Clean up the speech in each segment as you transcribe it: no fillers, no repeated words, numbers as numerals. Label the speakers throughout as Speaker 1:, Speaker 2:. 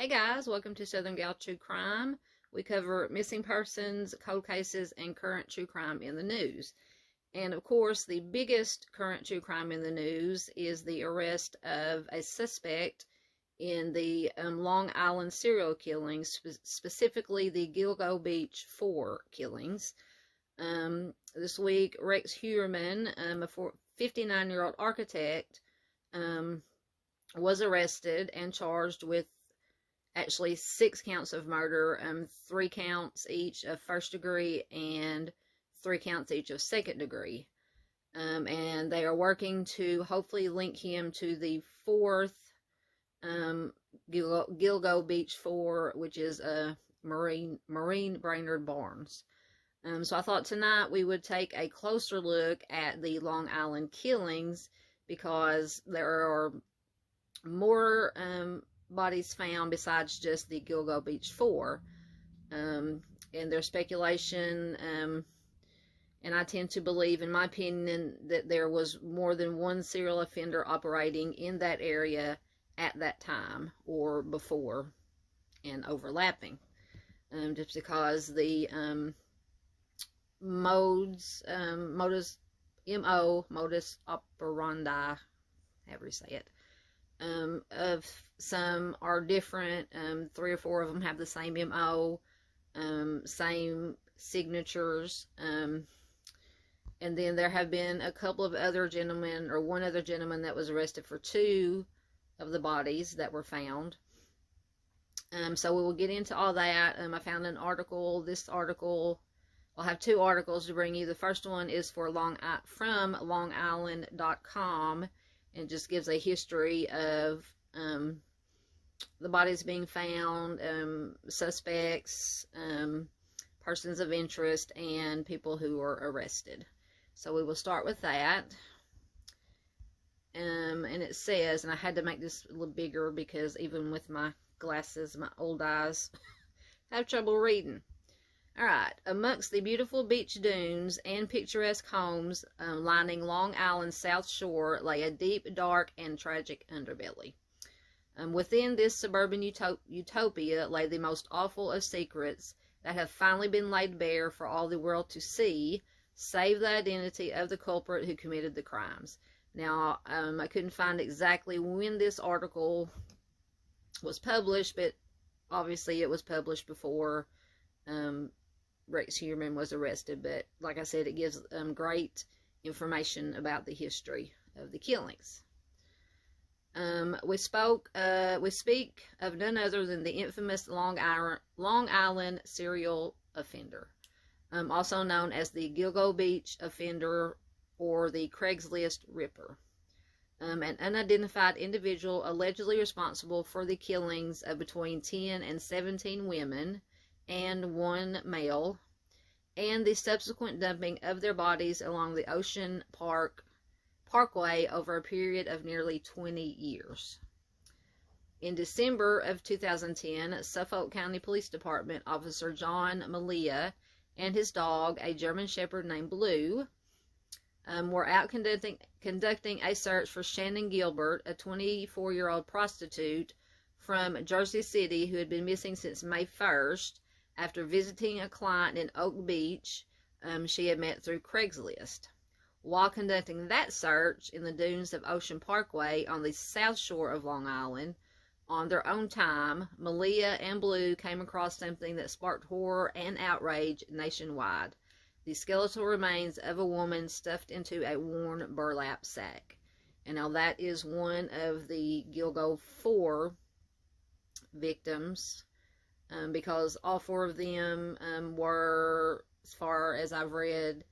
Speaker 1: Hey guys, welcome to Southern Gal True Crime. We cover missing persons, cold cases, and current true crime in the news. And of course, the biggest current true crime in the news is the arrest of a suspect in the Long Island serial killings, specifically the Gilgo Beach 4 killings. This week, Rex Heuermann, a 59-year-old architect, was arrested and charged with actually 6 counts of murder, 3 counts each of first degree and 3 counts each of second degree. And they are working to hopefully link him to the 4th Gilgo Beach 4, which is Marine Brainerd Barnes. So I thought tonight we would take a closer look at the Long Island killings because there are more bodies found besides just the Gilgo Beach 4. And there's speculation, and I tend to believe, in my opinion, that there was more than one serial offender operating in that area at that time or before and overlapping. Just because the modus operandi, however you say it, of some are different. 3 or 4 of them have the same MO, same signatures, and then there have been a couple of other gentlemen, or one other gentleman that was arrested for 2 of the bodies that were found. So we will get into all that. I found an article. This article, I'll have 2 articles to bring you. The first one is from longisland.com, and just gives a history of the bodies being found, suspects, persons of interest, and people who were arrested. So we will start with that. And it says, and I had to make this a little bigger because even with my glasses, my old eyes have trouble reading. Alright, amongst the beautiful beach dunes and picturesque homes lining Long Island's south shore lay a deep, dark, and tragic underbelly. Within this suburban utopia lay the most awful of secrets that have finally been laid bare for all the world to see, save the identity of the culprit who committed the crimes. Now, I couldn't find exactly when this article was published, but obviously it was published before Rex Heuermann was arrested. But like I said, it gives great information about the history of the killings. We speak of none other than the infamous Long Island serial offender, also known as the Gilgo Beach offender or the Craigslist Ripper. An unidentified individual allegedly responsible for the killings of between 10 and 17 women and 1 male, and the subsequent dumping of their bodies along the Ocean Parkway over a period of nearly 20 years. In December of 2010, Suffolk County Police Department Officer John Malia and his dog, a German Shepherd named Blue, were out conducting a search for Shannon Gilbert, a 24-year-old prostitute from Jersey City who had been missing since May 1st after visiting a client in Oak Beach she had met through Craigslist. While conducting that search in the dunes of Ocean Parkway on the south shore of Long Island, on their own time, Malia and Blue came across something that sparked horror and outrage nationwide: the skeletal remains of a woman stuffed into a worn burlap sack. And now that is one of the Gilgo 4 victims, because all 4 of them were, as far as I've read,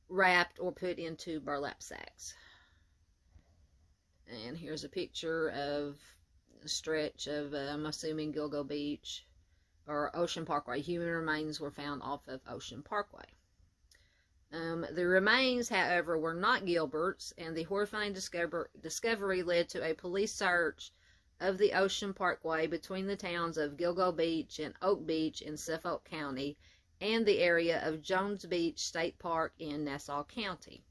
Speaker 1: wrapped or put into burlap sacks. And here's a picture of a stretch of, I'm assuming, Gilgo Beach or Ocean Parkway. Human remains were found off of Ocean Parkway. The remains, however, were not Gilbert's, and the horrifying discovery led to a police search of the Ocean Parkway between the towns of Gilgo Beach and Oak Beach in Suffolk County and the area of Jones Beach State Park in Nassau County.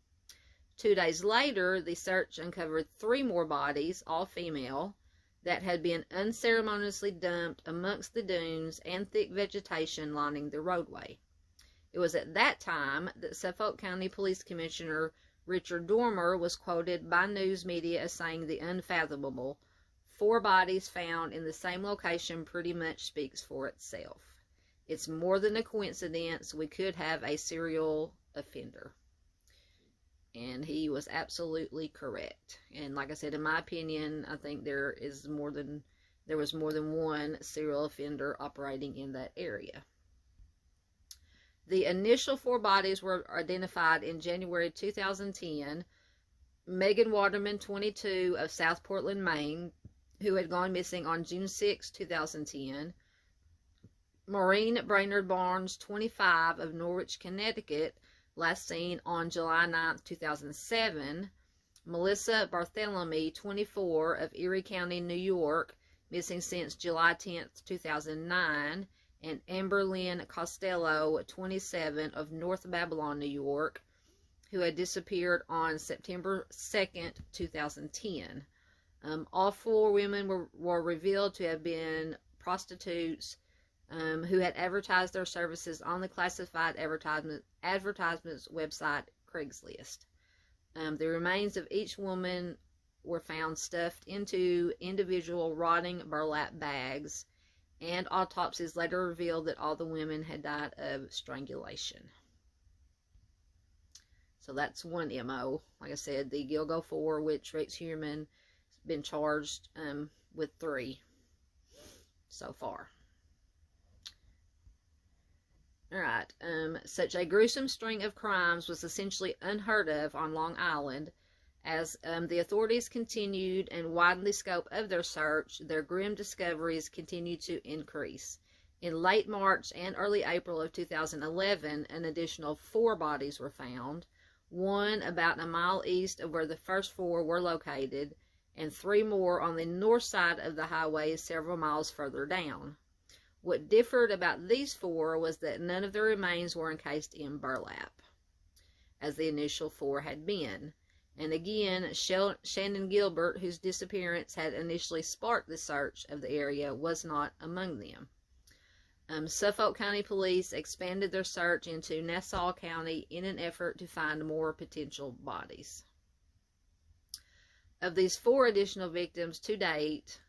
Speaker 1: 2 days later, the search uncovered 3 more bodies, all female. that had been unceremoniously dumped amongst the dunes and thick vegetation lining the roadway. It was at that time that Suffolk County Police Commissioner Richard Dormer was quoted by news media as saying the unfathomable: 4 bodies found in the same location pretty much speaks for itself. It's more than a coincidence. We could have a serial offender. And he was absolutely correct. And like I said, in my opinion, I think there was more than one serial offender operating in that area. The initial 4 bodies were identified in January 2010. Megan Waterman, 22, of South Portland, Maine, who had gone missing on June 6, 2010. Maureen Brainerd Barnes, 25, of Norwich, Connecticut, last seen on July 9, 2007. Melissa Bartholomew, 24, of Erie County, New York, missing since July 10, 2009. And Amber Lynn Costello, 27, of North Babylon, New York, who had disappeared on September 2, 2010. All 4 women were revealed to have been prostitutes who had advertised their services on the classified advertisements website Craigslist. The remains of each woman were found stuffed into individual rotting burlap bags, and autopsies later revealed that all the women had died of strangulation. So that's one MO. Like I said, the Gilgo 4, which Rex Heuermann has been charged with 3 so far. Alright, such a gruesome string of crimes was essentially unheard of on Long Island. As the authorities continued and widened the scope of their search, their grim discoveries continued to increase. In late March and early April of 2011, an additional 4 bodies were found, 1 about a mile east of where the first 4 were located, and 3 more on the north side of the highway several miles further down. What differed about these 4 was that none of the remains were encased in burlap, as the initial 4 had been. And again, Shannon Gilbert, whose disappearance had initially sparked the search of the area, was not among them. Suffolk County Police expanded their search into Nassau County in an effort to find more potential bodies. Of these 4 additional victims to date,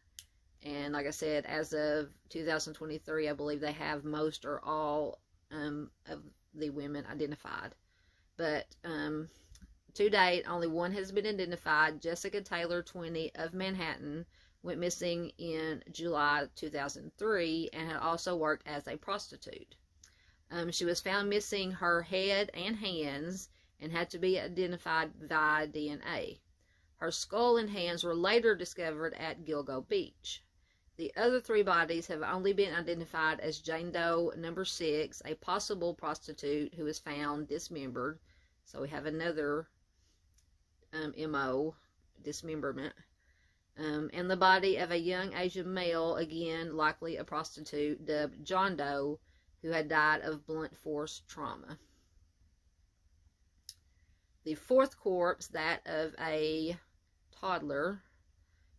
Speaker 1: and like I said, as of 2023, I believe they have most or all of the women identified. But to date, only 1 has been identified. Jessica Taylor, 20, of Manhattan, went missing in July 2003 and had also worked as a prostitute. She was found missing her head and hands and had to be identified via DNA. Her skull and hands were later discovered at Gilgo Beach. The other 3 bodies have only been identified as Jane Doe number 6, a possible prostitute who was found dismembered. So we have another MO, dismemberment. And the body of a young Asian male, again likely a prostitute, dubbed John Doe, who had died of blunt force trauma. The 4th corpse, that of a toddler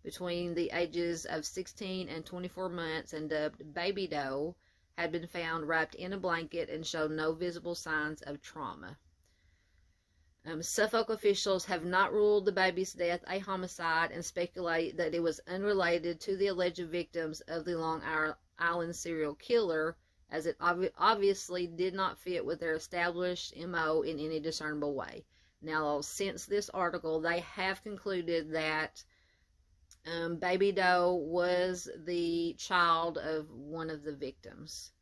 Speaker 1: between the ages of 16 and 24 months and dubbed Baby Doe, had been found wrapped in a blanket and showed no visible signs of trauma. Suffolk officials have not ruled the baby's death a homicide and speculate that it was unrelated to the alleged victims of the Long Island serial killer, as it obviously did not fit with their established MO in any discernible way. Now, since this article, they have concluded that Baby Doe was the child of one of the victims.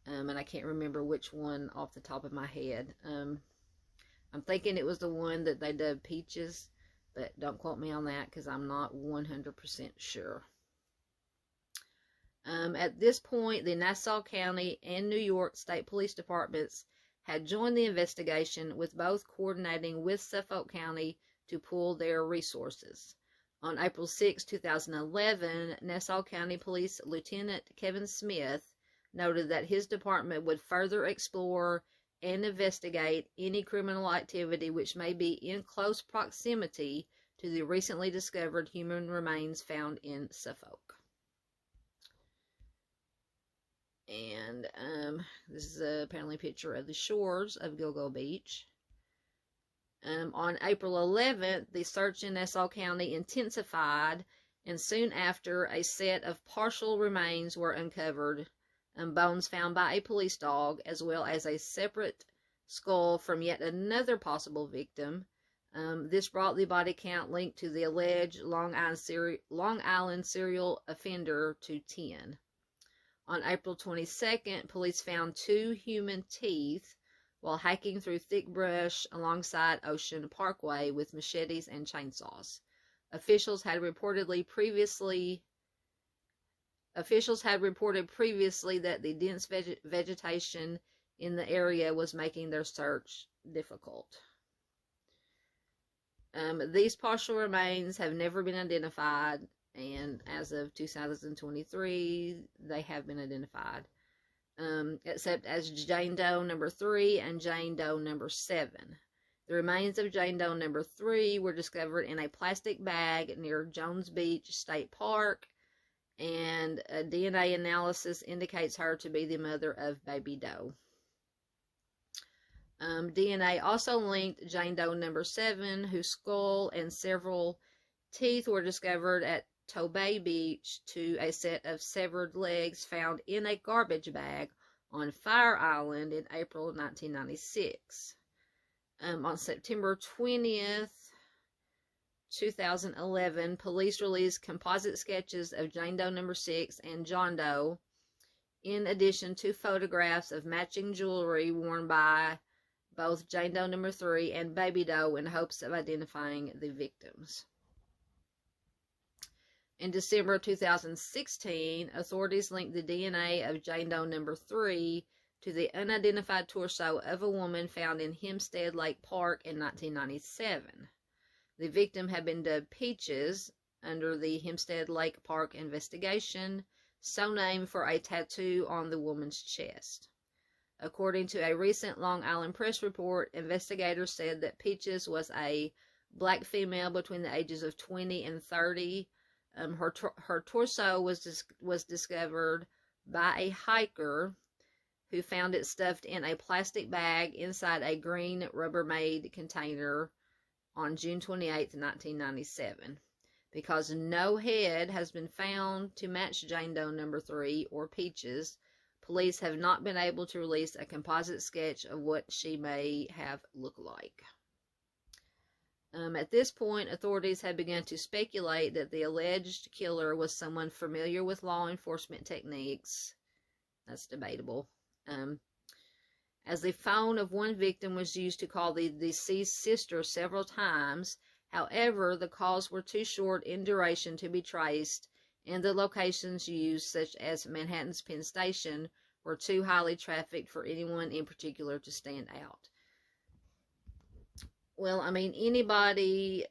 Speaker 1: And I can't remember which one off the top of my head. I'm thinking it was the one that they dubbed Peaches, but don't quote me on that because I'm not 100% sure. At this point, the Nassau County and New York State Police Departments had joined the investigation, with both coordinating with Suffolk County to pool their resources. On April 6, 2011, Nassau County Police Lieutenant Kevin Smith noted that his department would further explore and investigate any criminal activity which may be in close proximity to the recently discovered human remains found in Suffolk. And this is apparently a picture of the shores of Gilgo Beach. On April 11th, the search in Nassau County intensified, and soon after, a set of partial remains were uncovered, bones found by a police dog, as well as a separate skull from yet another possible victim. This brought the body count linked to the alleged Long Island serial offender to 10. On April 22nd, police found 2 human teeth while hiking through thick brush alongside Ocean Parkway with machetes and chainsaws. Officials had reported previously that the dense vegetation in the area was making their search difficult. These partial remains have never been identified, and as of 2023, they have been identified, except as Jane Doe number 3 and Jane Doe number 7. The remains of Jane Doe number 3 were discovered in a plastic bag near Jones Beach State Park, and a DNA analysis indicates her to be the mother of baby Doe. DNA also linked Jane Doe number 7, whose skull and several teeth were discovered at Tobay Beach, to a set of severed legs found in a garbage bag on Fire Island in April 1996. On September 20th, 2011, police released composite sketches of Jane Doe number 6 and John Doe, in addition to photographs of matching jewelry worn by both Jane Doe number 3 and baby Doe in hopes of identifying the victims. In December 2016, authorities linked the DNA of Jane Doe number 3 to the unidentified torso of a woman found in Hempstead Lake Park in 1997. The victim had been dubbed Peaches under the Hempstead Lake Park investigation, so named for a tattoo on the woman's chest. According to a recent Long Island Press report, investigators said that Peaches was a black female between the ages of 20 and 30. Her torso was discovered by a hiker who found it stuffed in a plastic bag inside a green Rubbermaid container on June 28, 1997. Because no head has been found to match Jane Doe number 3 or Peaches, police have not been able to release a composite sketch of what she may have looked like. At this point, authorities had begun to speculate that the alleged killer was someone familiar with law enforcement techniques. That's debatable. As the phone of one victim was used to call the deceased sister several times. However, the calls were too short in duration to be traced, and the locations used, such as Manhattan's Penn Station, were too highly trafficked for anyone in particular to stand out. Well, I mean, anybody,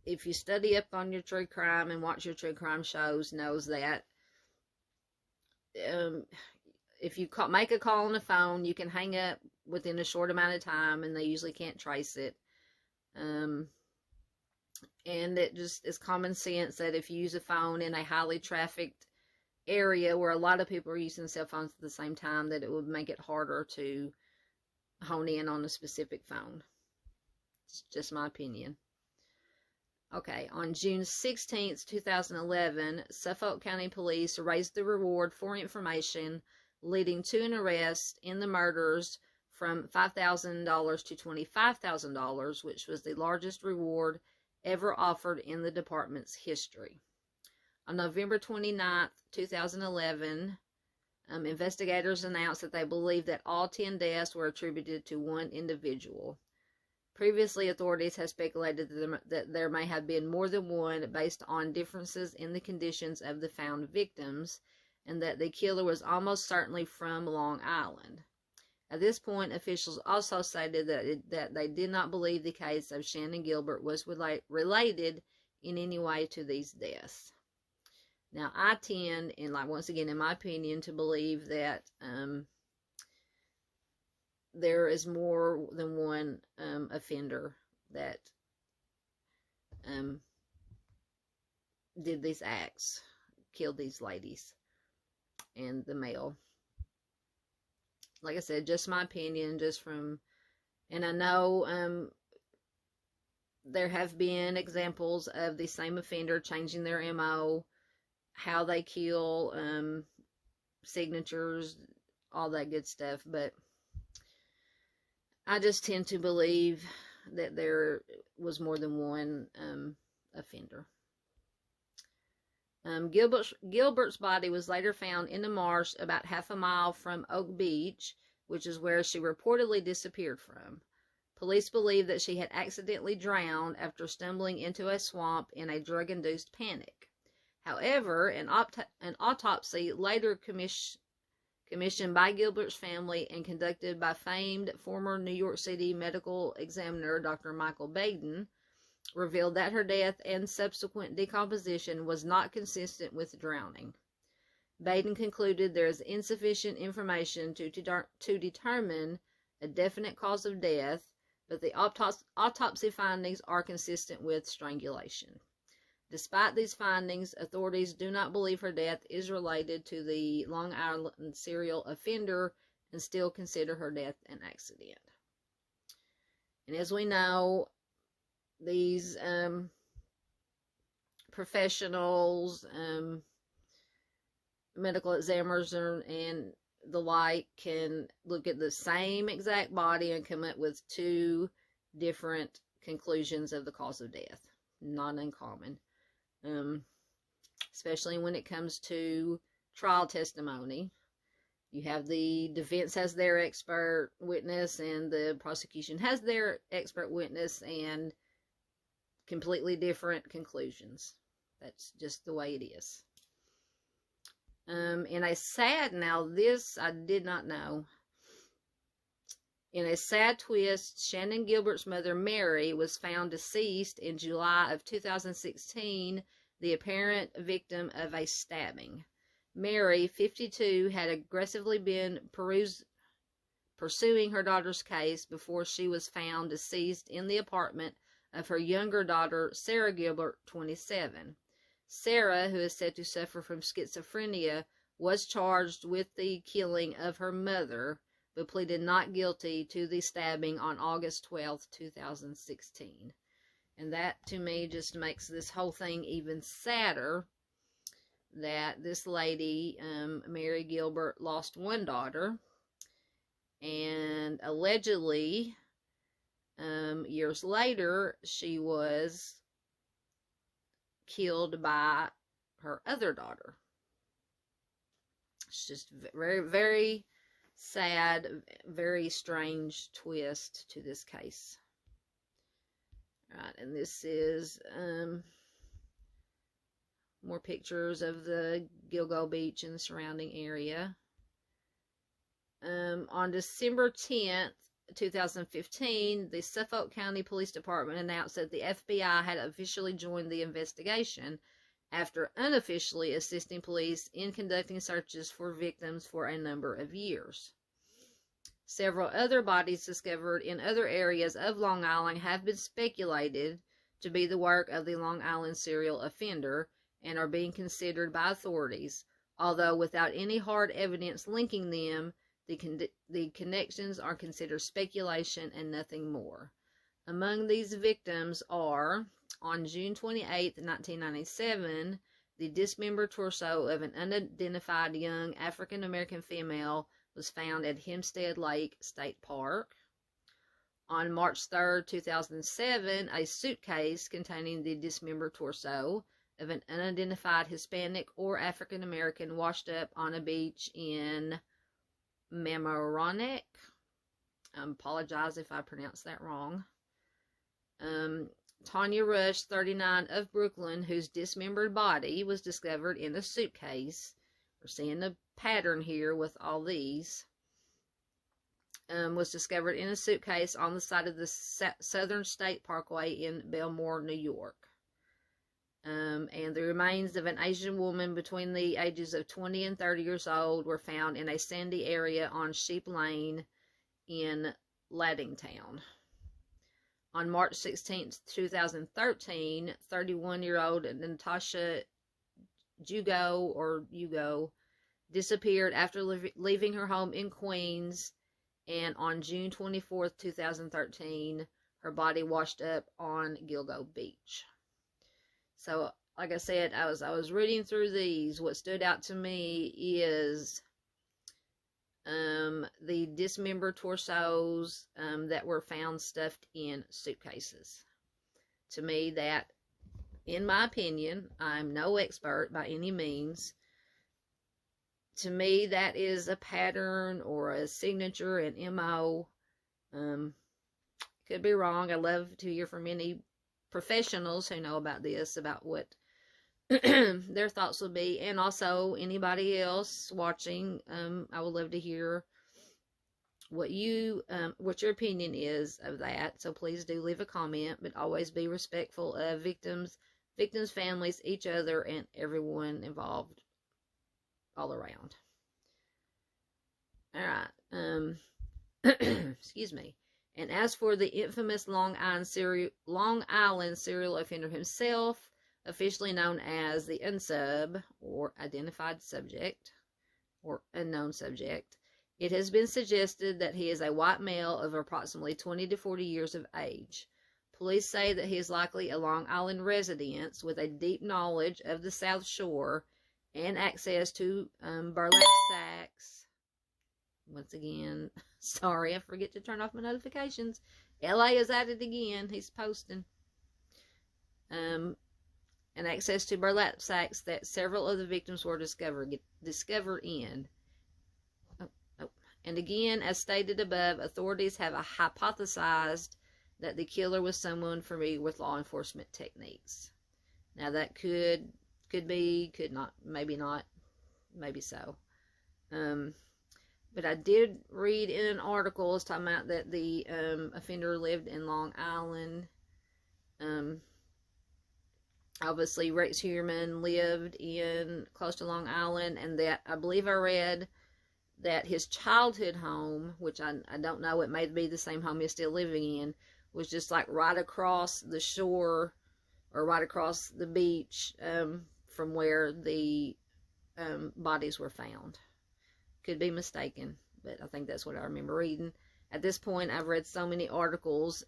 Speaker 1: if you study up on your true crime and watch your true crime shows, knows that if you make a call on the phone, you can hang up within a short amount of time, and they usually can't trace it. And it just is common sense that if you use a phone in a highly trafficked area where a lot of people are using cell phones at the same time, that it would make it harder to hone in on a specific phone. It's just my opinion. Okay, on June 16th, 2011, Suffolk County Police raised the reward for information, leading to an arrest in the murders from $5,000 to $25,000, which was the largest reward ever offered in the department's history. On November 29th, 2011, investigators announced that they believed that all 10 deaths were attributed to one individual. Previously, authorities have speculated that there may have been more than one based on differences in the conditions of the found victims, and that the killer was almost certainly from Long Island. At this point, officials also stated that they did not believe the case of Shannon Gilbert was related in any way to these deaths. Now, I tend, and once again, in my opinion, to believe that there is more than one offender that did these acts, killed these ladies and the male. Like I said, just my opinion, just from, and I know there have been examples of the same offender changing their MO, how they kill, signatures, all that good stuff, but I just tend to believe that there was more than one offender. Gilbert's body was later found in the marsh about half a mile from Oak Beach, which is where she reportedly disappeared from. Police believe that she had accidentally drowned after stumbling into a swamp in a drug-induced panic. However, an autopsy later commissioned by Gilbert's family and conducted by famed former New York City medical examiner Dr. Michael Baden revealed that her death and subsequent decomposition was not consistent with drowning. Baden concluded there is insufficient information to determine a definite cause of death, but the autopsy findings are consistent with strangulation. Despite these findings, authorities do not believe her death is related to the Long Island serial offender and still consider her death an accident. And as we know, these professionals, medical examiners and the like can look at the same exact body and come up with two different conclusions of the cause of death. Not uncommon. Especially when it comes to trial testimony. You have the defense has their expert witness and the prosecution has their expert witness, and completely different conclusions. That's just the way it is. Now this I did not know. In a sad twist, Shannan Gilbert's mother, Mary, was found deceased in July of 2016, the apparent victim of a stabbing. Mary, 52, had aggressively been pursuing her daughter's case before she was found deceased in the apartment of her younger daughter, Sarah Gilbert, 27. Sarah, who is said to suffer from schizophrenia, was charged with the killing of her mother, but pleaded not guilty to the stabbing on August 12, 2016. And that, to me, just makes this whole thing even sadder, that this lady, Mary Gilbert, lost one daughter, and allegedly, years later, she was killed by her other daughter. It's just very, very sad, very strange twist to this case. Right, and this is more pictures of the Gilgo Beach and the surrounding area. On December 10th, 2015, the Suffolk County Police Department announced that the FBI had officially joined the investigation after unofficially assisting police in conducting searches for victims for a number of years. Several other bodies discovered in other areas of Long Island have been speculated to be the work of the Long Island serial offender and are being considered by authorities, although without any hard evidence linking them, the connections are considered speculation and nothing more. Among these victims are, on June 28, 1997, the dismembered torso of an unidentified young African-American female was found at Hempstead Lake State Park. On March 3, 2007, a suitcase containing the dismembered torso of an unidentified Hispanic or African-American washed up on a beach in Mamaroneck. I apologize if I pronounced that wrong. Tanya Rush, 39, of Brooklyn, whose dismembered body was discovered in a suitcase. We're seeing a pattern here with all these. Was discovered in a suitcase on the side of the Southern State Parkway in Belmore, New York. And the remains of an Asian woman between the ages of 20 and 30 years old were found in a sandy area on Sheep Lane in Laddingtown. On March 16th, 2013, 31-year-old Natasha Ugo disappeared after leaving her home in Queens, and on June 24th, 2013, her body washed up on Gilgo Beach. So, like I said, I was reading through these. What stood out to me is the dismembered torsos that were found stuffed in suitcases. To me, that, in my opinion, I'm no expert by any means. To me, that is a pattern or a signature, an MO. Could be wrong. I love to hear from any professionals who know about this, about what their thoughts would be, and also anybody else watching. I would love to hear what your opinion is of that. So please do leave a comment, but always be respectful of victims, families, each other, and everyone involved all around. All right. Excuse me. And as for the infamous Long Island serial offender himself, officially known as the unsub, or identified subject, or unknown subject, it has been suggested that he is a white male of approximately 20 to 40 years of age. Police say that he is likely a Long Island resident with a deep knowledge of the South Shore and access to burlap sacks. Once again, sorry, I forget to turn off my notifications. LA is at it again. He's posting. And access to burlap sacks that several of the victims were discovered in. And again, as stated above, authorities have hypothesized that the killer was someone familiar with law enforcement techniques. Now that could be, could not, maybe so. But I did read in an article, it's talking about that the offender lived in Long Island. Obviously, Rex Heuermann lived close to Long Island, and that I believe I read that his childhood home, which I don't know, it may be the same home he's still living in, was just like right across the shore, or right across the beach from where the bodies were found. Could be mistaken, but I think that's what I remember reading. At this point, I've read so many articles.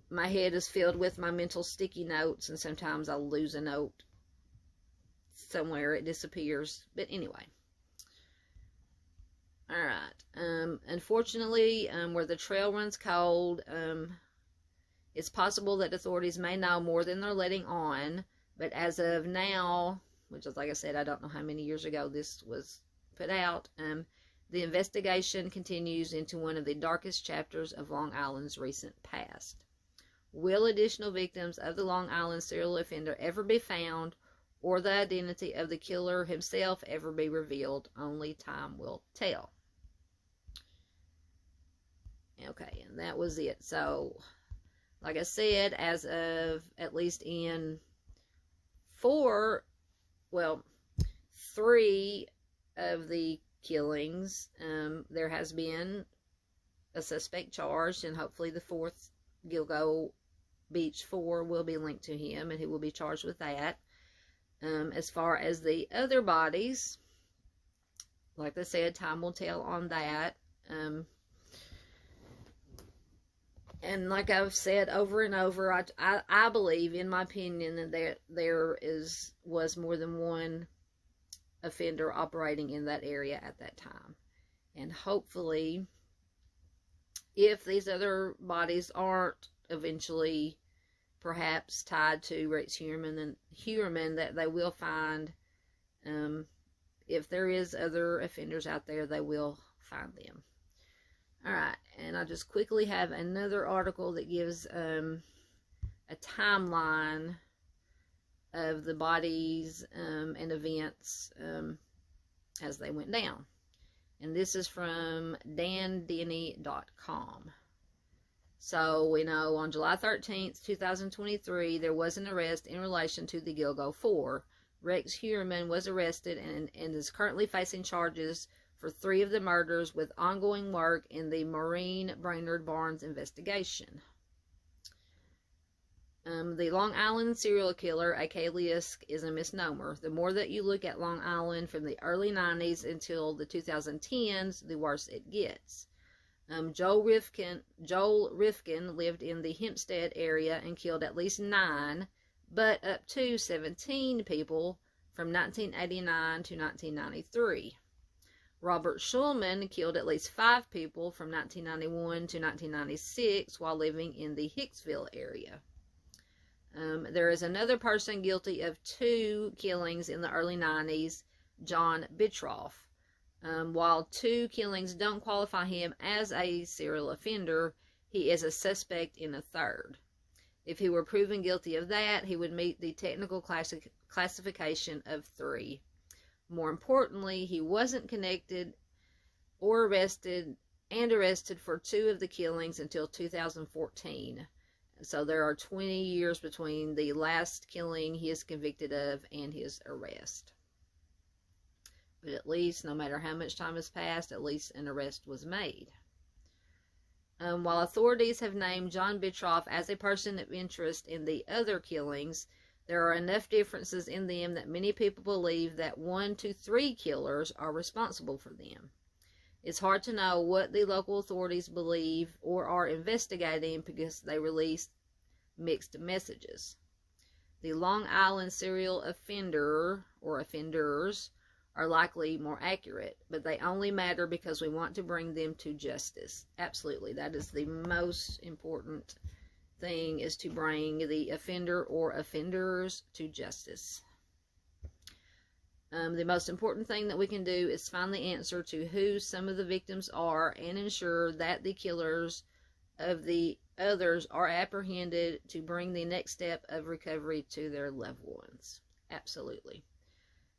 Speaker 1: My head is filled with my mental sticky notes, and sometimes I'll lose a note somewhere. It disappears. But anyway. Alright. Unfortunately, where the trail runs cold, it's possible that authorities may know more than they're letting on. But as of now, which is, like I said, I don't know how many years ago this was put out, the investigation continues into one of the darkest chapters of Long Island's recent past. Will additional victims of the Long Island serial offender ever be found, or the identity of the killer himself ever be revealed? Only time will tell. Okay, and that was it. So, like I said, as of at least in 3 of the killings, there has been a suspect charged, and hopefully the 4th, Gilgo Beach 4, will be linked to him, and he will be charged with that. As far as the other bodies, like I said, time will tell on that. And like I've said over and over, I believe, in my opinion, that there was more than one offender operating in that area at that time. And hopefully, if these other bodies aren't eventually perhaps tied to Rex Heuermann, that they will find, if there is other offenders out there, they will find them. Alright, and I just quickly have another article that gives a timeline of the bodies and events as they went down. And this is from dandenny.com. So we know on July 13th, 2023, there was an arrest in relation to the Gilgo 4. Rex Heuermann was arrested and is currently facing charges for 3 of the murders, with ongoing work in the Maureen Brainerd Barnes investigation. The Long Island serial killer, aka Lisk, is a misnomer. The more that you look at Long Island from the early 90s until the 2010s, the worse it gets. Joel Rifkin lived in the Hempstead area and killed at least 9, but up to 17 people from 1989 to 1993. Robert Schulman killed at least 5 people from 1991 to 1996 while living in the Hicksville area. There is another person guilty of 2 killings in the early 90s, John Bittroff. While 2 killings don't qualify him as a serial offender, he is a suspect in a 3rd. If he were proven guilty of that, he would meet the technical classification of 3. More importantly, he wasn't connected or arrested for 2 of the killings until 2014. So there are 20 years between the last killing he is convicted of and his arrest. But at least, no matter how much time has passed, at least an arrest was made. While authorities have named John Bittroff as a person of interest in the other killings, there are enough differences in them that many people believe that 1 to 3 killers are responsible for them. It's hard to know what the local authorities believe or are investigating because they release mixed messages. The Long Island serial offender or offenders are likely more accurate, but they only matter because we want to bring them to justice. Absolutely, that is the most important thing, is to bring the offender or offenders to justice. The most important thing that we can do is find the answer to who some of the victims are and ensure that the killers of the others are apprehended to bring the next step of recovery to their loved ones. Absolutely.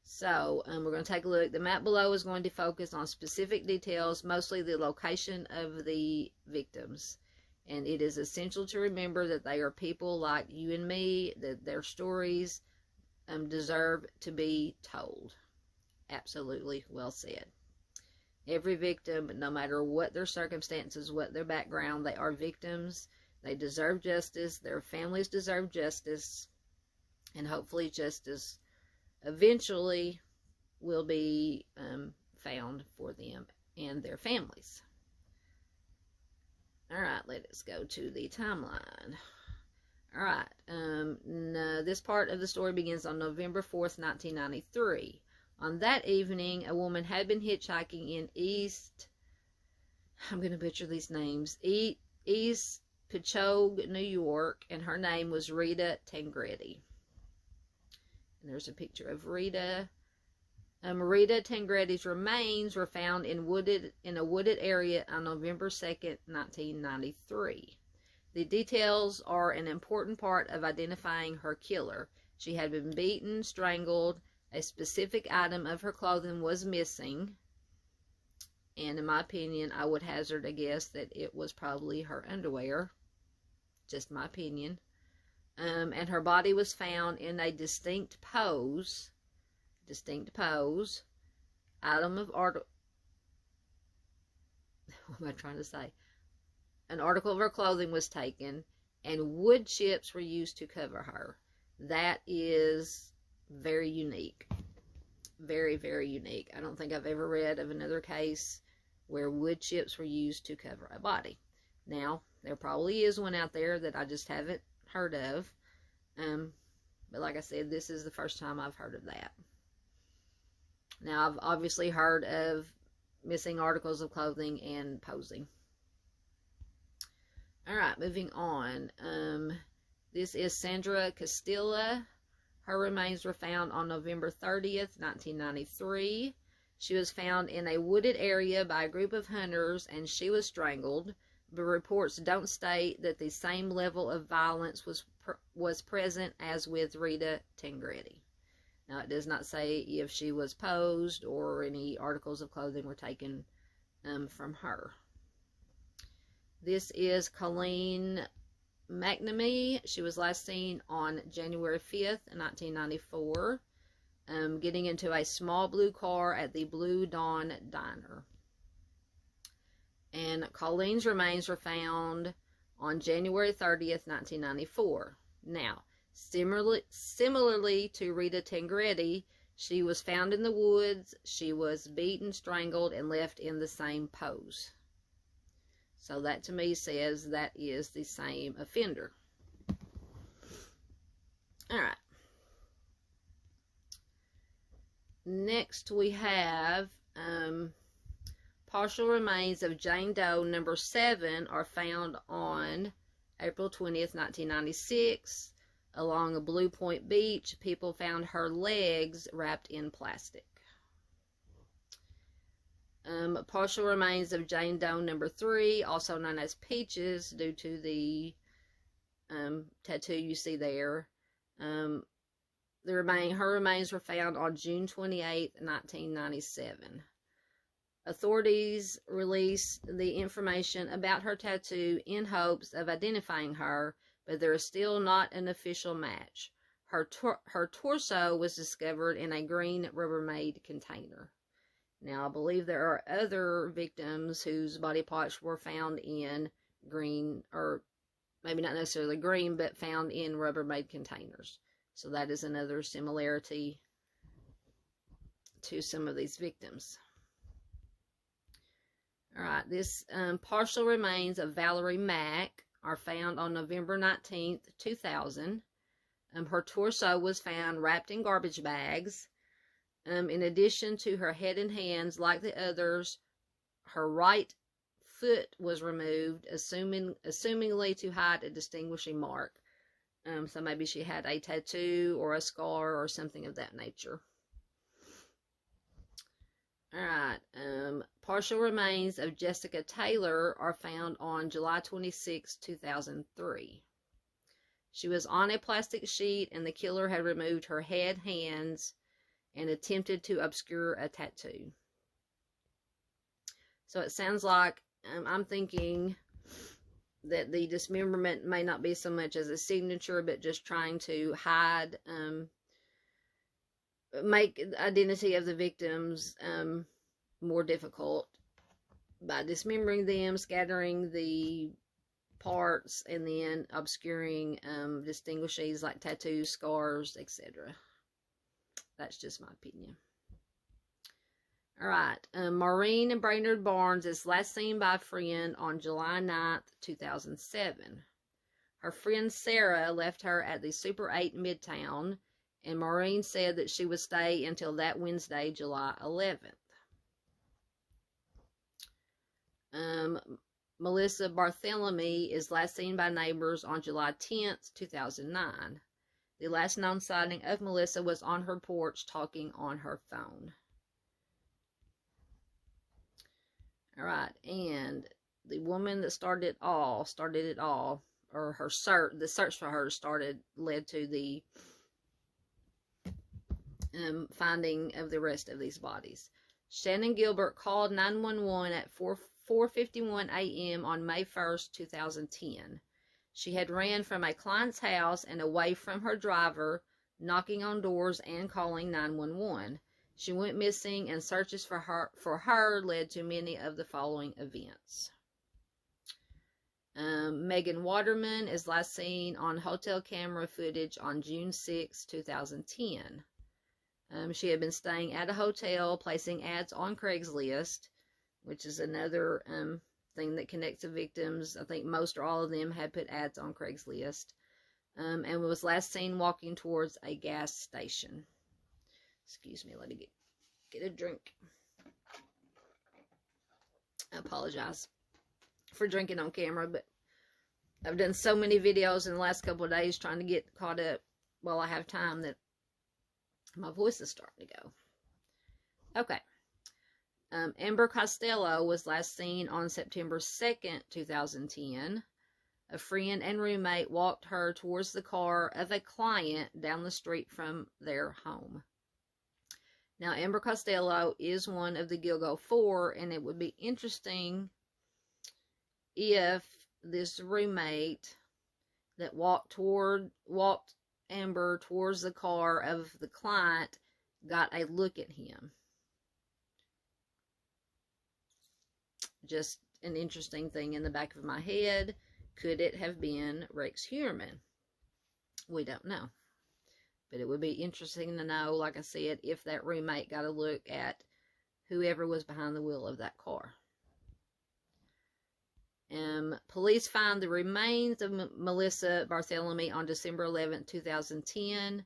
Speaker 1: So, we're going to take a look. The map below is going to focus on specific details, mostly the location of the victims. And it is essential to remember that they are people like you and me, that their stories deserve to be told. Absolutely well said. Every victim, no matter what their circumstances, what their background, they are victims. They deserve justice. Their families deserve justice. And hopefully justice eventually will be found for them and their families. Alright, let us go to the timeline. Alright, this part of the story begins on November 4th, 1993. On that evening, a woman had been hitchhiking in I'm going to butcher these names, East Pichogue, New York, and her name was Rita Tangretti. And there's a picture of Rita. Rita Tangretti's remains were found in a wooded area on November 2nd, 1993. The details are an important part of identifying her killer. She had been beaten, strangled, a specific item of her clothing was missing, and in my opinion, I would hazard a guess that it was probably her underwear. Just my opinion. And her body was found in a distinct pose, item of art. What am I trying to say? An article of her clothing was taken, and wood chips were used to cover her. That is very unique. Very, very unique. I don't think I've ever read of another case where wood chips were used to cover a body. Now, there probably is one out there that I just haven't heard of. But like I said, this is the first time I've heard of that. Now, I've obviously heard of missing articles of clothing and posing. Alright, moving on. This is Sandra Castilla. Her remains were found on November 30th, 1993. She was found in a wooded area by a group of hunters, and she was strangled. But reports don't state that the same level of violence was present as with Rita Tangretti. Now, it does not say if she was posed or any articles of clothing were taken from her. This is Colleen McNamee. She was last seen on January 5th, 1994. getting into a small blue car at the Blue Dawn Diner. And Colleen's remains were found on January 30th, 1994. Now, similarly to Rita Tangeretti, she was found in the woods. She was beaten, strangled, and left in the same pose. So that to me says that is the same offender. All right. Next we have partial remains of Jane Doe number 7 are found on April 20th, 1996. Along a Blue Point beach, people found her legs wrapped in plastic. Partial remains of Jane Doe number 3, also known as Peaches, due to the tattoo you see there. Her remains were found on June 28, 1997. Authorities released the information about her tattoo in hopes of identifying her, but there is still not an official match. Her torso was discovered in a green Rubbermaid container. Now, I believe there are other victims whose body parts were found in green, or maybe not necessarily green, but found in Rubbermaid containers. So that is another similarity to some of these victims. All right, this partial remains of Valerie Mack are found on November 19th, 2000. Her torso was found wrapped in garbage bags. In addition to her head and hands, like the others, her right foot was removed, assumingly to hide a distinguishing mark. So maybe she had a tattoo or a scar or something of that nature. Alright, partial remains of Jessica Taylor are found on July 26, 2003. She was on a plastic sheet and the killer had removed her head, hands, and attempted to obscure a tattoo. So it sounds like, I'm thinking that the dismemberment may not be so much as a signature, but just trying to hide, make the identity of the victims more difficult by dismembering them, scattering the parts, and then obscuring distinguishes like tattoos, scars, etc. That's just my opinion. Alright, Maureen Brainerd Barnes is last seen by a friend on July 9th, 2007. Her friend Sarah left her at the Super 8 Midtown, and Maureen said that she would stay until that Wednesday, July 11th. Melissa Barthélemy is last seen by neighbors on July 10th, 2009. The last known sighting of Melissa was on her porch talking on her phone. Alright, and the woman that started it all, or the search for her led to the finding of the rest of these bodies. Shannon Gilbert called 911 at 4:51 a.m. on May 1st, 2010. She had ran from a client's house and away from her driver, knocking on doors and calling 911. She went missing, and searches for her led to many of the following events. Megan Waterman is last seen on hotel camera footage on June 6, 2010. She had been staying at a hotel, placing ads on Craigslist, which is another thing that connects to victims. I think most or all of them had put ads on Craigslist, and was last seen walking towards a gas station. Excuse me, let me get a drink. I apologize for drinking on camera, but I've done so many videos in the last couple of days trying to get caught up while I have time that my voice is starting to go. Okay. Amber Costello was last seen on September 2nd, 2010. A friend and roommate walked her towards the car of a client down the street from their home. Now, Amber Costello is one of the Gilgo Four, and it would be interesting if this roommate that walked Amber towards the car of the client got a look at him. Just an interesting thing in the back of my head. Could it have been Rex Heuermann? We don't know. But it would be interesting to know, like I said, if that roommate got a look at whoever was behind the wheel of that car. Police find the remains of Melissa Barthelemy on December 11, 2010.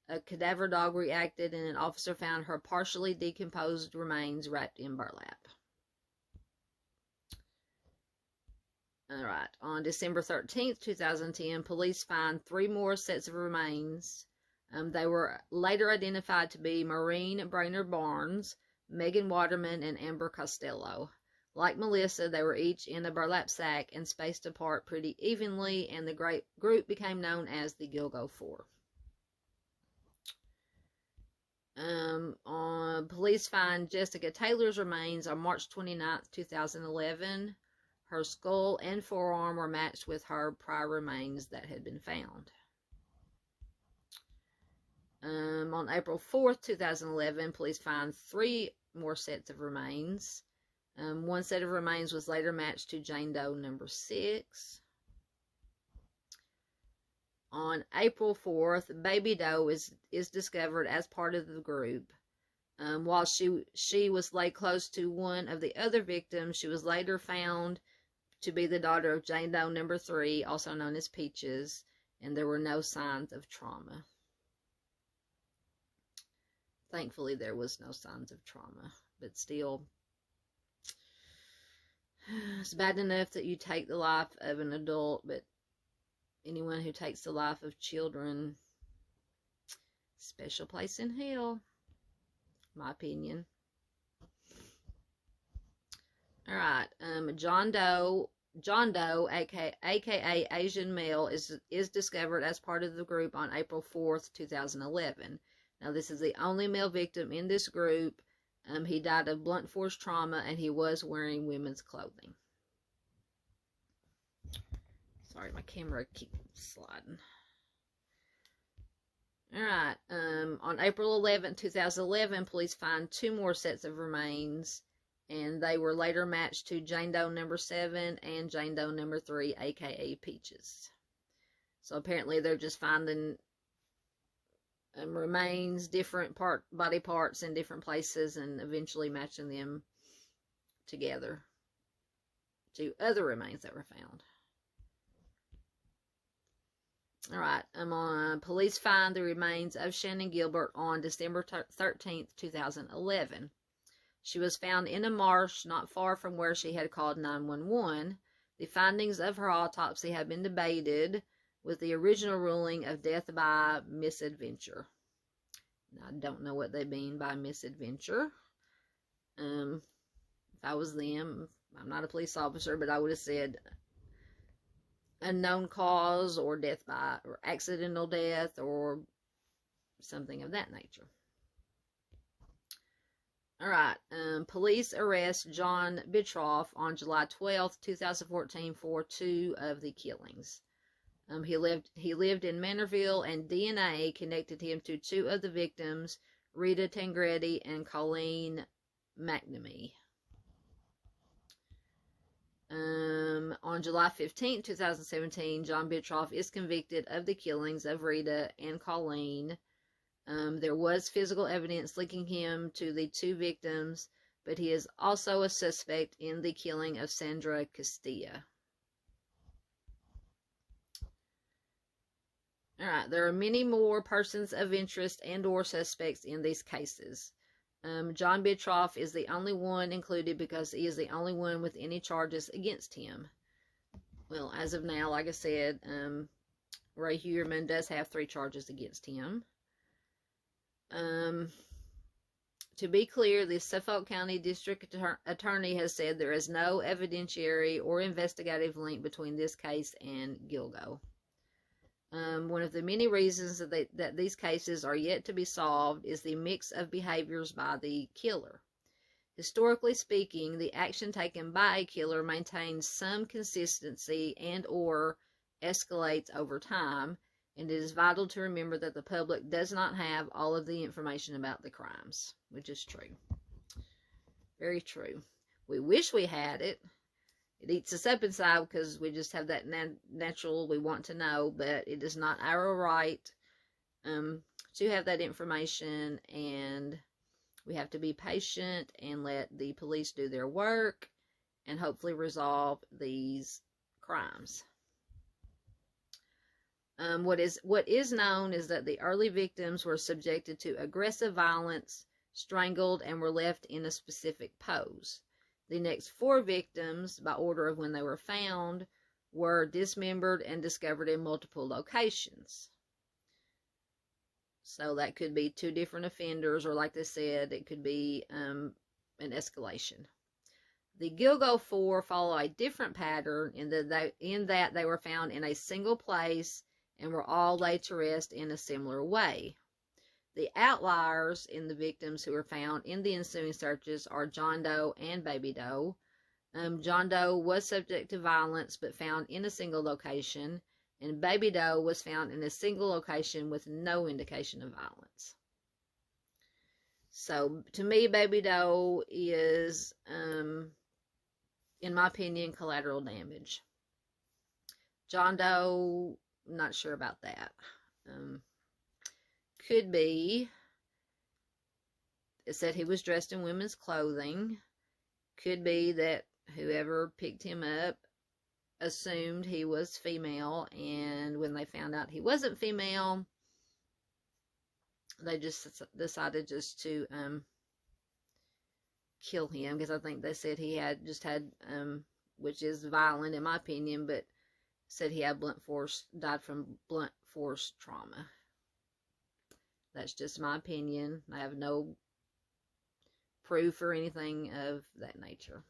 Speaker 1: A cadaver dog reacted and an officer found her partially decomposed remains wrapped in burlap. Alright, on December 13th, 2010, police find 3 more sets of remains. They were later identified to be Maureen Brainerd Barnes, Megan Waterman, and Amber Costello. Like Melissa, they were each in a burlap sack and spaced apart pretty evenly, and the group became known as the Gilgo Four. Police find Jessica Taylor's remains on March 29th, 2011. Her skull and forearm were matched with her prior remains that had been found. On April 4th, 2011, police find 3 more sets of remains. One set of remains was later matched to Jane Doe number 6. On April 4th, Baby Doe is discovered as part of the group. While she was laid close to one of the other victims, she was later found to be the daughter of Jane Doe number 3, also known as Peaches, and there were no signs of trauma. Thankfully, there was no signs of trauma, but still, it's bad enough that you take the life of an adult, but anyone who takes the life of children, special place in hell, my opinion. All right, John Doe, aka Asian male, is discovered as part of the group on April 4th, 2011. Now, this is the only male victim in this group. He died of blunt force trauma, and he was wearing women's clothing. Sorry, my camera keeps sliding. All right, on April 11th, 2011, police find 2 more sets of remains, and they were later matched to Jane Doe number 7 and Jane Doe number 3, aka Peaches. So apparently they're just finding remains, different body parts in different places, and eventually matching them together to other remains that were found. All right, police find the remains of Shannon Gilbert on December 13th, 2011. She was found in a marsh not far from where she had called 911. The findings of her autopsy have been debated, with the original ruling of death by misadventure. Now, I don't know what they mean by misadventure. If I was them, I'm not a police officer, but I would have said unknown cause, or death by, or accidental death, or something of that nature. All right, police arrest John Bitroff on July 12th, 2014 for 2 of the killings. He lived in Manorville, and DNA connected him to 2 of the victims, Rita Tangretti and Colleen McNamee. On July 15, 2017, John Bitroff is convicted of the killings of Rita and Colleen. There was physical evidence linking him to the 2 victims, but he is also a suspect in the killing of Sandra Castilla. All right, there are many more persons of interest and or suspects in these cases. John Bitroff is the only one included because he is the only one with any charges against him. Well, as of now, like I said, Ray Heuermann does have 3 charges against him. To be clear, the Suffolk County District Attorney has said there is no evidentiary or investigative link between this case and Gilgo. One of the many reasons that these cases are yet to be solved is the mix of behaviors by the killer. Historically speaking, the action taken by a killer maintains some consistency and or escalates over time, and it is vital to remember that the public does not have all of the information about the crimes, which is true. Very true. We wish we had it. It eats us up inside because we just have that natural, we want to know, but it is not our right to have that information, and we have to be patient and let the police do their work and hopefully resolve these crimes. What is known is that the early victims were subjected to aggressive violence, strangled, and were left in a specific pose. The next 4 victims, by order of when they were found, were dismembered and discovered in multiple locations. So that could be 2 different offenders, or like they said, it could be an escalation. The Gilgo 4 follow a different pattern in that they were found in a single place and were all laid to rest in a similar way. The outliers in the victims who were found in the ensuing searches are John Doe and Baby Doe. John Doe was subject to violence but found in a single location, and Baby Doe was found in a single location with no indication of violence. So, to me, Baby Doe is, in my opinion, collateral damage. John Doe, not sure about that. Could be, it said he was dressed in women's clothing. Could be that whoever picked him up assumed he was female, and when they found out he wasn't female, they just decided just to kill him, because I think they said he had which is violent in my opinion, but said he had died from blunt force trauma. That's just my opinion. I have no proof or anything of that nature.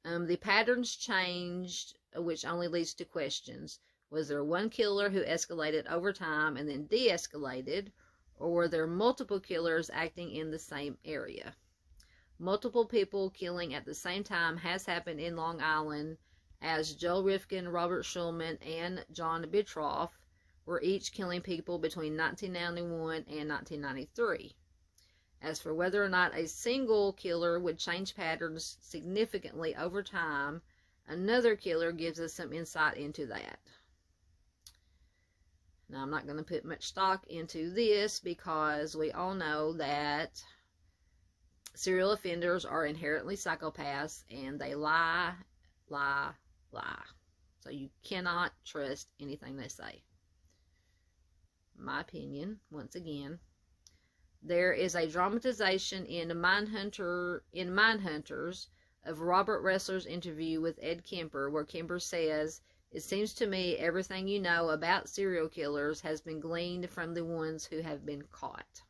Speaker 1: The patterns changed, which only leads to questions. Was there one killer who escalated over time and then de-escalated, or were there multiple killers acting in the same area? Multiple people killing at the same time has happened in Long Island, as Joel Rifkin, Robert Schulman, and John Bitroff were each killing people between 1991 and 1993. As for whether or not a single killer would change patterns significantly over time, another killer gives us some insight into that. Now, I'm not going to put much stock into this because we all know that serial offenders are inherently psychopaths and they lie. So you cannot trust anything they say. My opinion, once again. There is a dramatization in Mindhunters of Robert Ressler's interview with Ed Kemper, where Kemper says, "It seems to me everything you know about serial killers has been gleaned from the ones who have been caught.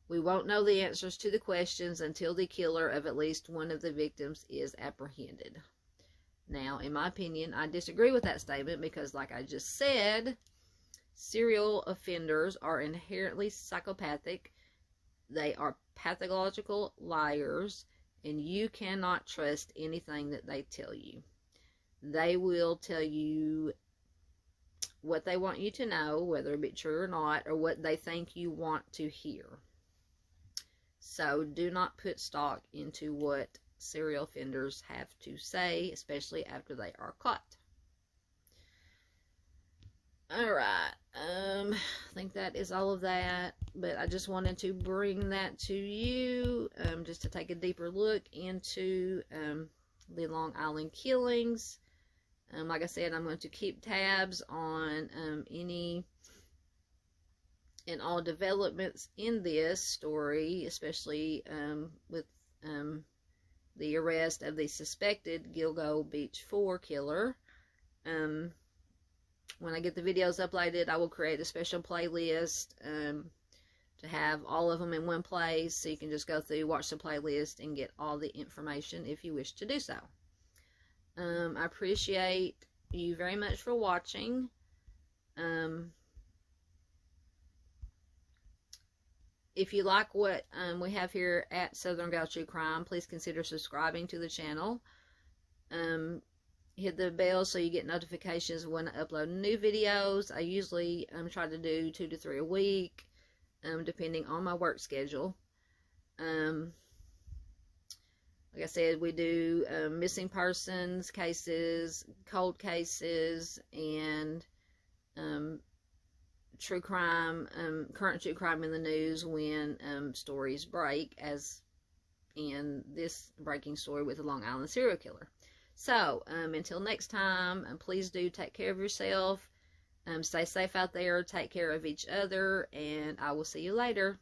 Speaker 1: We won't know the answers to the questions until the killer of at least one of the victims is apprehended." Now, in my opinion, I disagree with that statement because, like I just said, serial offenders are inherently psychopathic. They are pathological liars, and you cannot trust anything that they tell you. They will tell you what they want you to know, whether it be true or not, or what they think you want to hear. So do not put stock into what serial offenders have to say, especially after they are caught. Alright, I think that is all of that, but I just wanted to bring that to you, just to take a deeper look into the Long Island killings. Like I said, I'm going to keep tabs on any and all developments in this story, especially with the arrest of the suspected Gilgo Beach 4 killer. When I get the videos uploaded, I will create a special playlist to have all of them in one place, so you can just go through, watch the playlist, and get all the information if you wish to do so. I appreciate you very much for watching. If you like what we have here at Southern Gal True Crime, please consider subscribing to the channel. hit the bell so you get notifications when I upload new videos. I usually try to do 2 to 3 a week, depending on my work schedule. Like I said, we do missing persons cases, cold cases, and true crime, current true crime in the news when stories break, as in this breaking story with the Long Island serial killer. So, until next time, please do take care of yourself. Stay safe out there, take care of each other, and I will see you later.